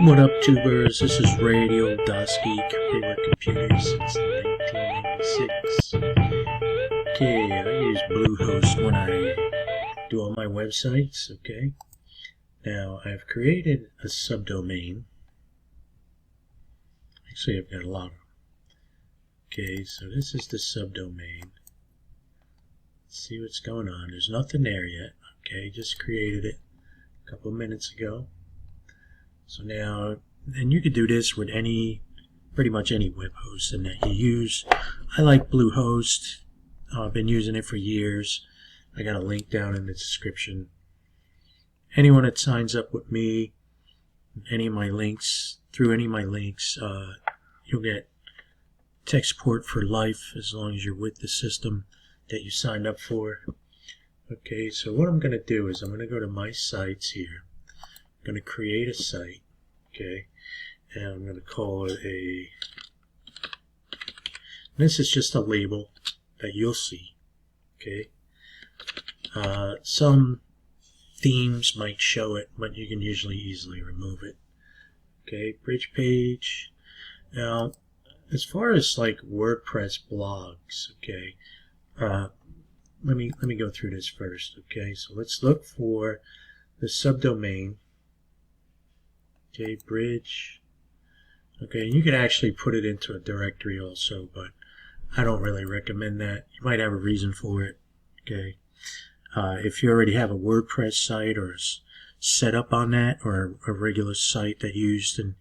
What up, tubers? This is Radio Geek, favorite computers since 1996. Okay, I use Bluehost when I do all my websites, okay? Now, I've created a subdomain. Actually, I've got a lot of them. Okay, so this is the subdomain. Let's see what's going on. There's nothing there yet, okay? Just created it a couple minutes ago. So now, and you could do this with pretty much any web hosting that you use. I like Bluehost. I've been using it for years. I got a link down in the description. Anyone that signs up with me, any of my links, you'll get tech support for life as long as you're with the system that you signed up for. Okay, so what I'm going to do is I'm going to go to my sites here. I'm going to create a site, okay, and I'm going to call it this is just a label that you'll see, okay. Some themes might show it, but you can usually easily remove it. Okay, bridge page. Now, as far as like WordPress blogs, okay, let me go through this first. Okay, so let's look for the subdomain. Okay, bridge. Okay, you can actually put it into a directory also, but I don't really recommend that. You might have a reason for it. Okay, if you already have a WordPress site or set up on that, or a regular site that used in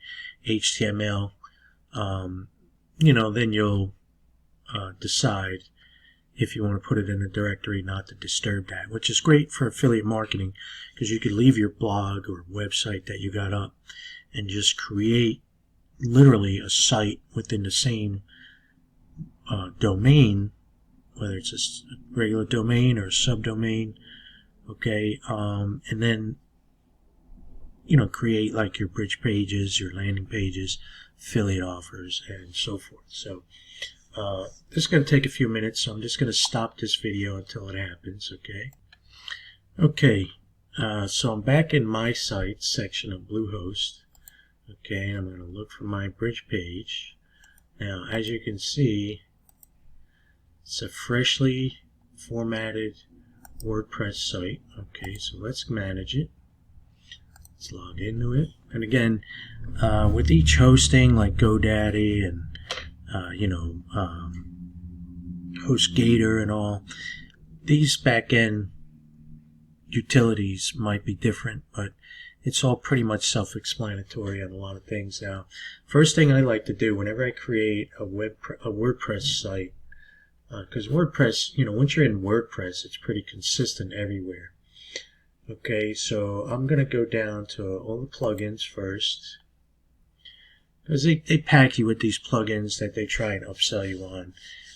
HTML, then you'll decide if you want to put it in a directory not to disturb that, which is great for affiliate marketing because you could leave your blog or website that you got up and just create literally a site within the same domain, whether it's a regular domain or a subdomain, okay, and then create like your bridge pages, your landing pages, affiliate offers, and so forth. So this is going to take a few minutes, so I'm just going to stop this video until it happens, okay? Okay, so I'm back in my site section of Bluehost. Okay, I'm going to look for my bridge page. Now, as you can see, it's a freshly formatted WordPress site. Okay, so let's manage it. Let's log into it. And again, with each hosting like GoDaddy and HostGator and all, these back-end utilities might be different, but it's all pretty much self-explanatory on a lot of things. Now, first thing I like to do whenever I create a WordPress site, because WordPress, once you're in WordPress, it's pretty consistent everywhere. Okay, so I'm going to go down to all the plugins first, because they pack you with these plugins that they try and upsell you on,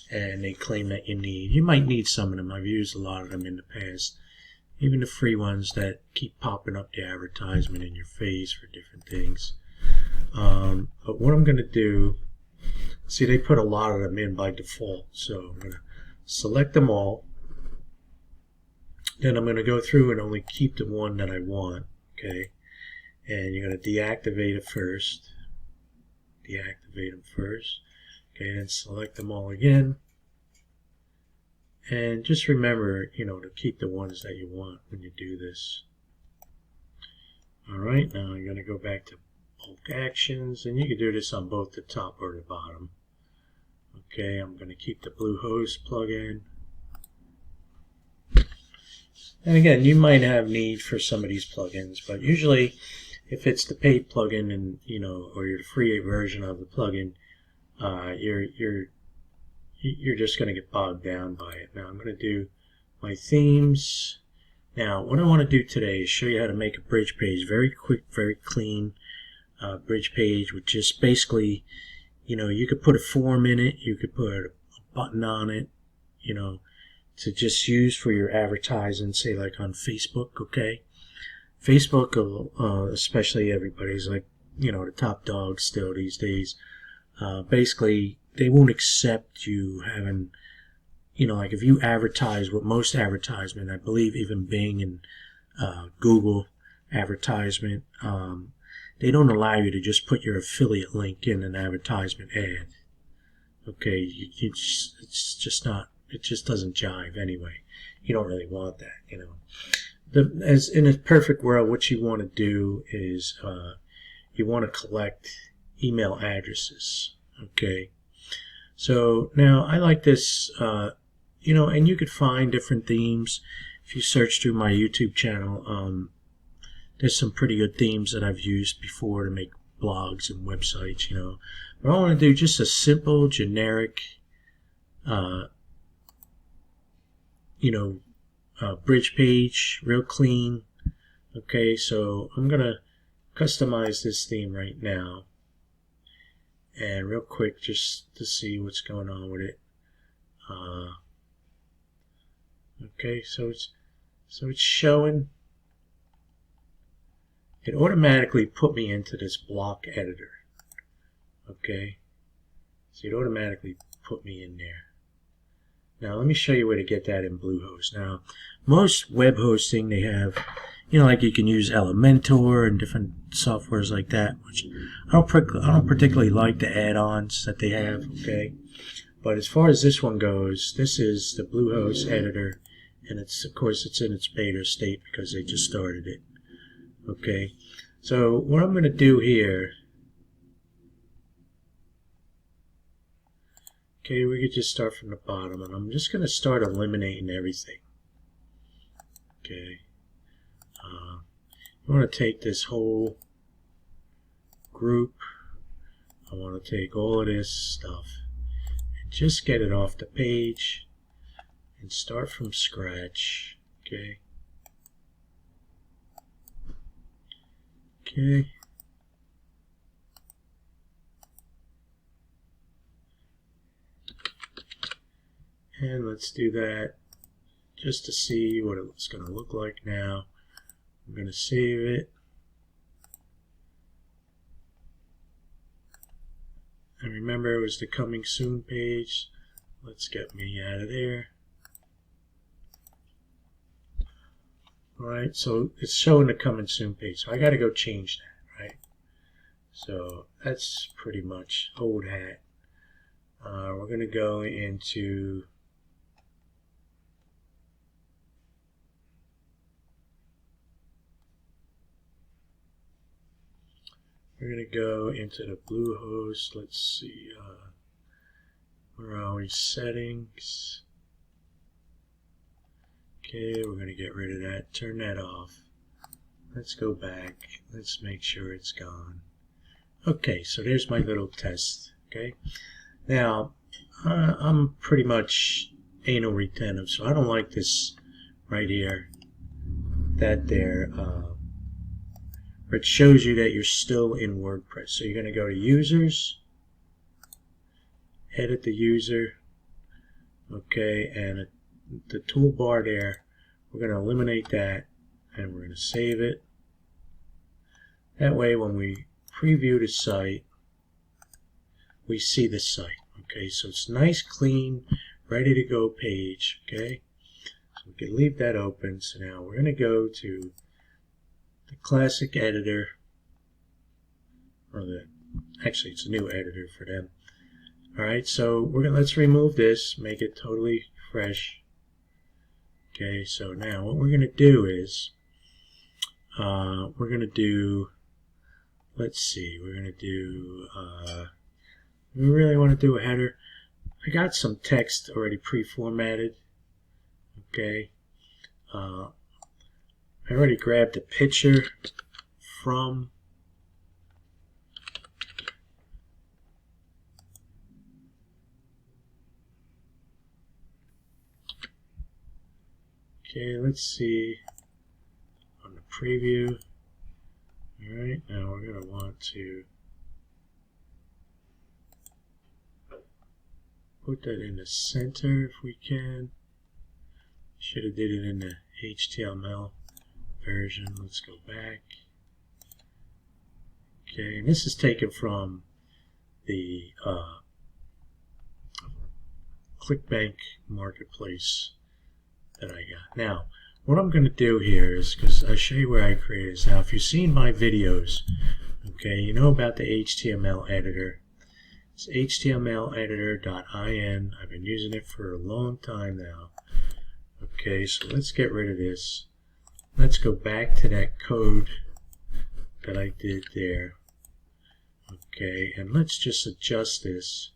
and they claim that you need. You might need some of them. I've used a lot of them in the past. Even the free ones that keep popping up the advertisement in your face for different things. But what I'm going to do, see, they put a lot of them in by default. So I'm going to select them all. Then I'm going to go through and only keep the one that I want. Okay, and you're going to deactivate it first. Deactivate them first. Okay, then select them all again. And just remember, to keep the ones that you want when you do this. Alright, now I'm going to go back to bulk actions, and you can do this on both the top or the bottom. Okay, I'm going to keep the Bluehost plugin. And again, you might have need for some of these plugins, but usually if it's the paid plugin and, or your free version of the plugin, you're just going to get bogged down by it. Now I'm going to do my themes. Now what I want to do today is show you how to make a bridge page, very quick, very clean bridge page with just basically, you could put a form in it, you could put a button on it, to just use for your advertising, say like on Facebook, okay? Facebook, especially everybody's like, the top dog still these days. Basically, they won't accept you having, like if you advertise with most advertisement, I believe even Bing and Google advertisement, they don't allow you to just put your affiliate link in an advertisement ad. Okay, it's just not, it just doesn't jive anyway. You don't really want that, you know. As in a perfect world, what you want to do is you want to collect email addresses. Okay, so now I like this, you know, and you could find different themes if you search through my YouTube channel. There's some pretty good themes that I've used before to make blogs and websites, you know. But I want to do just a simple, generic, you know, bridge page, real clean. Okay, so I'm going to customize this theme right now. And real quick, just to see what's going on with it. Okay, so it's showing. It automatically put me into this block editor. Okay, so it automatically put me in there. Now let me show you where to get that in Bluehost. Now most web hosting, they have, you know, like you can use Elementor and different softwares like that, which I don't particularly like the add-ons that they have. Okay, but as far as this one goes, this is the Bluehost editor, and it's, of course, it's in its beta state because they just started it. Okay, so what I'm going to do here, okay, we could just start from the bottom, and I'm just going to start eliminating everything. Okay, I want to take this whole group, I want to take all of this stuff and just get it off the page and start from scratch. Okay. Okay. And let's do that just to see what it's going to look like now. I'm going to save it. And remember, it was the coming soon page. Let's get me out of there. Alright, so it's showing the coming soon page. So I got to go change that, right? So that's pretty much old hat. We're going to go into the Bluehost. Let's see, where are we? Settings. Okay, we're going to get rid of that. Turn that off. Let's go back. Let's make sure it's gone. Okay, so there's my little test. Okay, now I'm pretty much anal retentive, so I don't like this right here. That there, it shows you that you're still in WordPress. So you're going to go to Users, edit the user. Okay, and the toolbar there, we're going to eliminate that, and we're going to save it. That way when we preview the site, we see the site. Okay, so it's nice, clean, ready to go page. Okay, so we can leave that open. So now we're going to go to the classic editor, or actually it's a new editor for them. Alright, so let's remove this, make it totally fresh. Okay, so now what we're going to do is, we're going to do, let's see, we're going to do, we really want to do a header. I got some text already pre-formatted. Okay, I already grabbed a picture from okay, let's see on the preview. Alright, now we're going to want to put that in the center if we can. Should have did it in the HTML version. Let's go back. Okay, and this is taken from the ClickBank marketplace that I got. Now, what I'm going to do here is, because I'll show you where I created this. Now, if you've seen my videos, Okay, you know about the HTML editor. It's htmleditor.in. I've been using it for a long time now. Okay, so let's get rid of this. Let's go back to that code that I did there. Okay, and let's just adjust this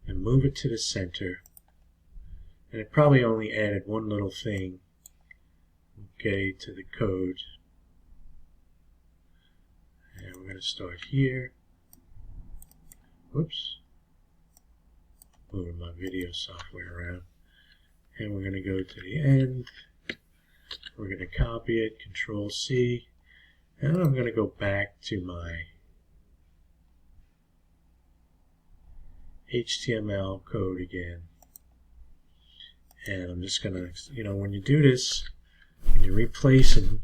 and move it to the center. And it probably only added one little thing, okay, to the code. And we're going to start here. Whoops. Moving my video software around. And we're going to go to the end. We're going to copy it, Control C. And I'm going to go back to my HTML code again. And I'm just going to, when you do this, when you're replacing,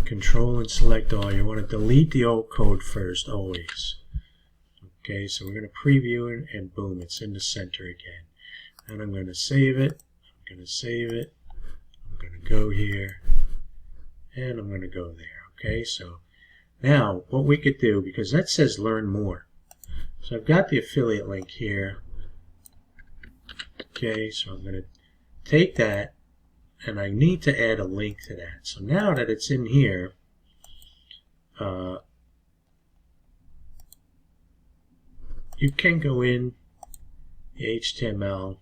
Control and select all, you want to delete the old code first, always. Okay, so we're going to preview it, and boom, it's in the center again. And I'm going to save it. I'm going to save it. I'm going to go here, and I'm going to go there. Okay, so now what we could do, because that says learn more. So I've got the affiliate link here. Okay, so I'm going to take that, and I need to add a link to that. So now that it's in here, you can go in the HTML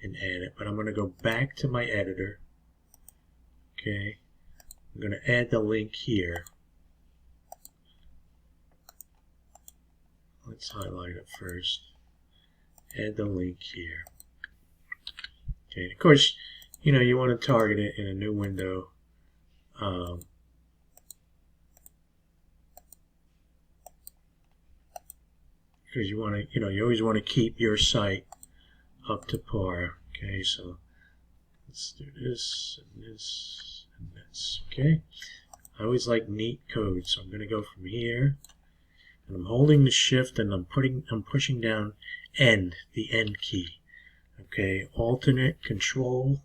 and add it, but I'm going to go back to my editor. Okay, I'm going to add the link here. Let's highlight it first. Add the link here. Okay, and of course, you want to target it in a new window. Because you want to, you always want to keep your site up to par. Okay, so let's do this and this and this. Okay, I always like neat code, so I'm going to go from here, and I'm holding the shift, and I'm pushing down end, the end key. Okay, alternate control.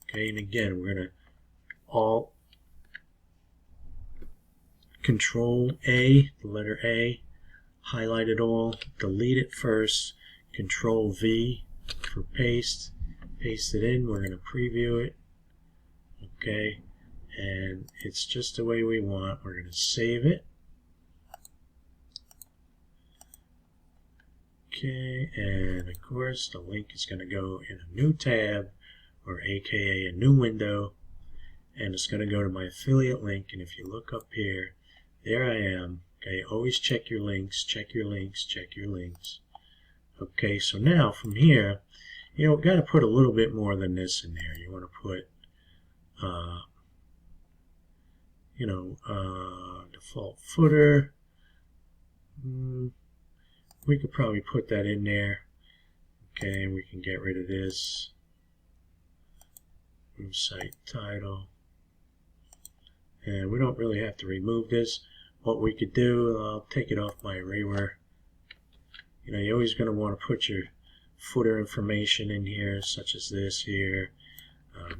Okay, and again we're going to alt Control A, the letter A, highlight it all, delete it first, Control V for paste, paste it in, we're going to preview it, okay, and it's just the way we want. We're going to save it, okay, and of course the link is going to go in a new tab, or aka a new window, and it's going to go to my affiliate link. And if you look up here, there I am. Okay, always check your links, check your links, check your links. Okay, so now from here, we've got to put a little bit more than this in there. You want to put, default footer. We could probably put that in there. Okay, we can get rid of this. Move site title. And we don't really have to remove this. What we could do, I'll take it off my arrayware. You're always going to want to put your footer information in here, such as this here.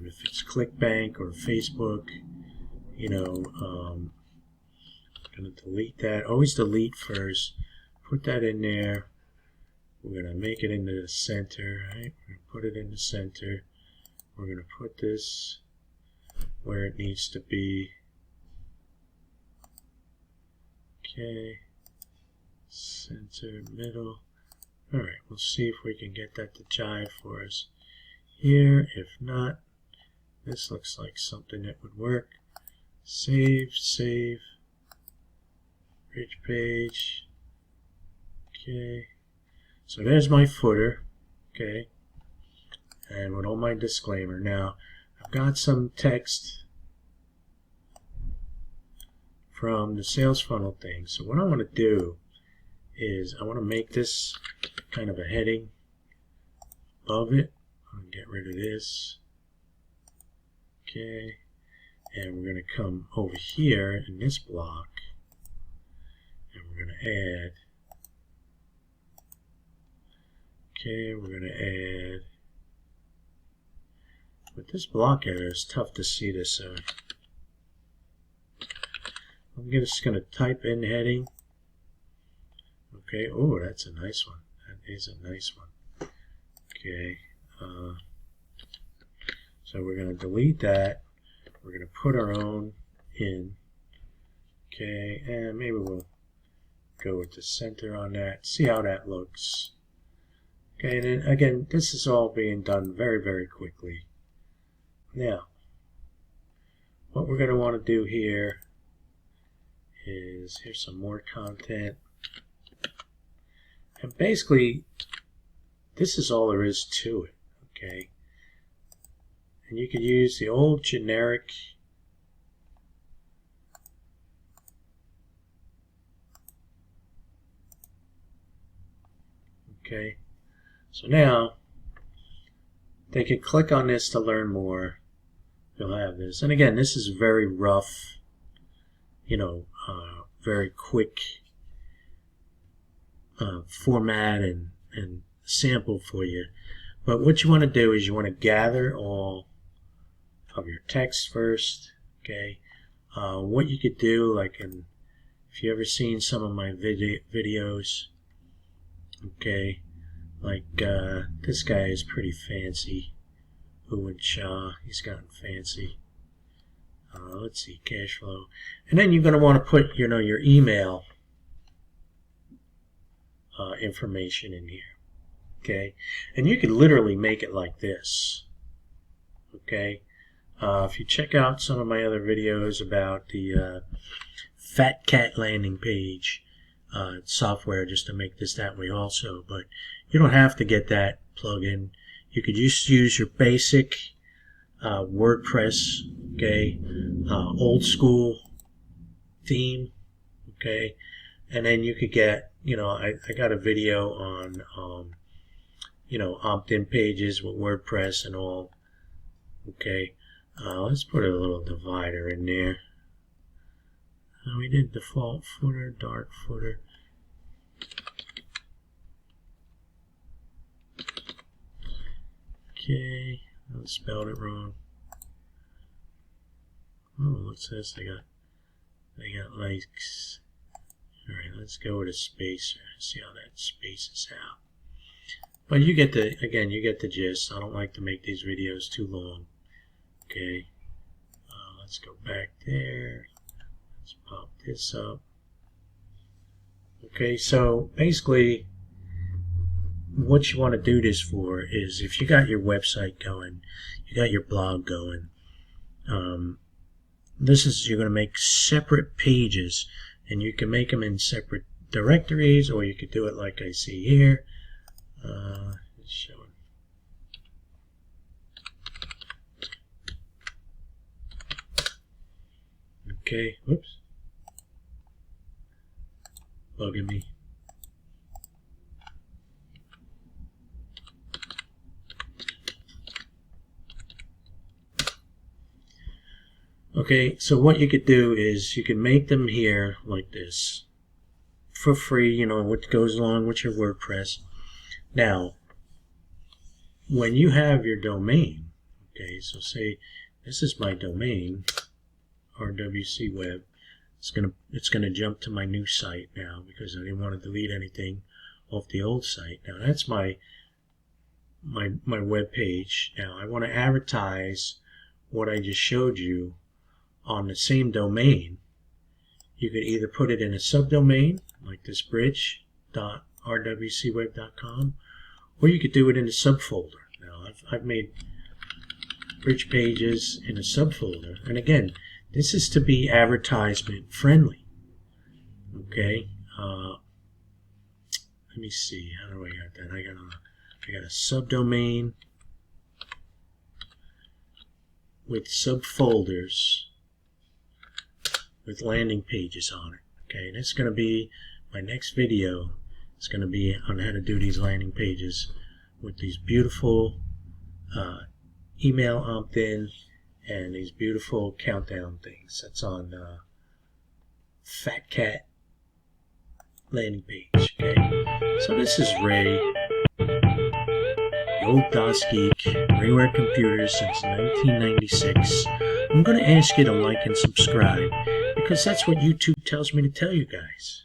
If it's ClickBank or Facebook, I'm going to delete that. Always delete first. Put that in there. We're going to make it into the center, right? We're going to put it in the center. We're going to put this where it needs to be. Okay, center, middle. Alright, we'll see if we can get that to jive for us here. If not, this looks like something that would work. Save, save, Brigepage. Okay, so there's my footer. Okay, and with all my disclaimer. Now, I've got some text from the sales funnel thing. So what I want to do is I want to make this kind of a heading above it. I'm going to get rid of this. Okay, and we're going to come over here in this block, and we're going to add. Okay, we're going to add. With this block area, it's tough to see this. I'm just going to type in heading. Okay, oh, that's a nice one. That is a nice one. Okay, so we're going to delete that. We're going to put our own in. Okay, and maybe we'll go with the center on that. See how that looks. Okay, and then again, this is all being done very, very quickly. Now, what we're going to want to do here is, here's some more content. And basically, this is all there is to it, okay? And you could use the old generic okay. So now, they can click on this to learn more. You'll have this. And again, this is very rough, you know, very quick format and sample for you. But what you want to do is you want to gather all of your text first, okay? What you could do, like if you ever seen some of my videos, okay, like this guy is pretty fancy. Owen Shaw, he's gotten fancy. Let's see, cash flow. And then you're going to want to put, you know, your email information in here. Okay, and you can literally make it like this. Okay, if you check out some of my other videos about the Fat Cat landing page software, just to make this that way also, but you don't have to get that plugin. You could just use your basic WordPress, okay, old school theme, okay, and then you could get, you know, I got a video on you know, opt-in pages with WordPress and all. Okay, let's put a little divider in there. We did default footer, dark footer. Okay, I spelled it wrong. Oh, what's this? They got likes. All right, let's go with a spacer. See how that spaces out. But you get the, again, you get the gist. I don't like to make these videos too long. Okay, let's go back there. Let's pop this up. Okay, so basically what you want to do this for is, if you got your website going, you got your blog going, this is, you're going to make separate pages, and you can make them in separate directories, or you could do it like I see here. It's showing. Okay, whoops, bugging me. Okay, so what you could do is you can make them here like this for free, you know, what goes along with your WordPress. Now, when you have your domain, okay, so say this is my domain, RWC Web. It's gonna jump to my new site now because I didn't want to delete anything off the old site. Now that's my web page. Now I want to advertise what I just showed you on the same domain. You could either put it in a subdomain like this bridge.rwcweb.com, or you could do it in a subfolder. Now I've made bridge pages in a subfolder, and again, this is to be advertisement friendly. Okay, let me see, how do I got that? I got a subdomain with subfolders with landing pages on it. Okay, and it's going to be my next video. It's going to be on how to do these landing pages with these beautiful email opt-in and these beautiful countdown things. That's on Fat Cat landing page. Okay, so this is Ray, the old DOS geek, Rayware Computers since 1996. I'm going to ask you to like and subscribe, Because that's what YouTube tells me to tell you guys.